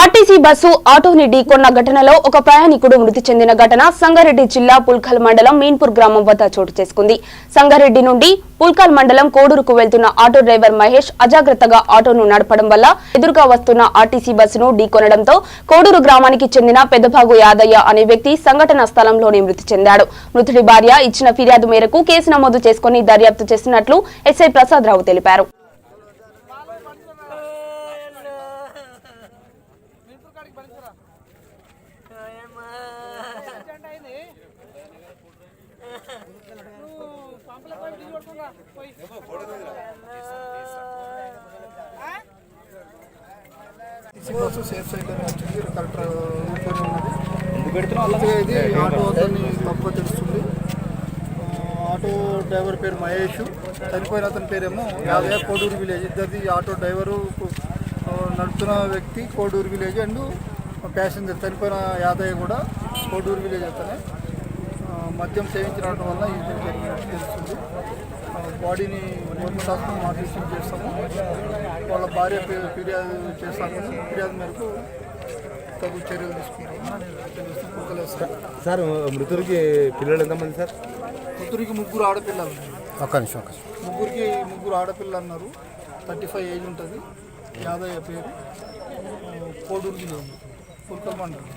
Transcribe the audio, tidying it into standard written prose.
RTC bus ఆటోని ఢీకొన్న ఘటనలో ఒక ప్రయాణికుడు మృతి చెందిన ఘటన సంగారెడ్డి జిల్లా పుల్కల్ మండలం మీన్పూర్ గ్రామం వద్ద చోటు చేసుకుంది. సంగారెడ్డి నుండి పుల్కల్ మండలం కోడూరుకు వెళ్తున్న ఆటో డ్రైవర్ మహేష్ అజాగ్రత్తగా ఆటోను నడపడం వల్ల ఎదురుగా వస్తున్న ఆర్టీసీ బస్సును ఢీకొనడంతో కోడూరు గ్రామానికి చెందిన పెద్దబాగు యాదయ్య అనే వ్యక్తి సంఘటనా స్థలంలోనే మృతి చెందాడు. మృతుడి భార్య ఇచ్చిన ఫిర్యాదు మేరకు కేసు నమోదు చేసుకుని దర్యాప్తు చేస్తున్నట్లు ఎస్ఐ ప్రసాద్ రావు తెలిపారు. బస్సు సేఫ్ సైడ్ వచ్చింది, కరెక్ట్ ఇది ఆటో అతన్ని తప్పు తెలుస్తుంది. ఆటో డ్రైవర్ పేరు మహేష్, చనిపోయిన అతని పేరేమో యాదయ్య, కోడూరు విలేజ్. ఇద్దరిది ఆటో డ్రైవరు నడుపుతున్న వ్యక్తి కోడూరు విలేజ్ అండ్ ప్యాసింజర్ చనిపోయిన యాదయ్య కూడా కోడూరు విలేజ్ అతనే. మద్యం సేవించడం వల్ల ఇది జరిగినట్టు తెలుస్తుంది. బాడీని గవర్నమెంట్ హాస్పిటల్ మార్కెటింగ్ చేస్తాము. వాళ్ళ భార్య ఫిర్యాదు చేస్తాము. ఫిర్యాదు మేరకు తగు చర్యలు తీసుకుంటాము. సార్ మృతుడికి పిల్లలు ఎంతమంది సార్? మృతుడికి ముగ్గురు ఆడపిల్లలు. ముగ్గురు ఆడపిల్లలు అన్నారు. 35 ఏజ్ ఉంటుంది. యాదయ్య పేరు, కోడూరుకి పుల్కల్ మండలం.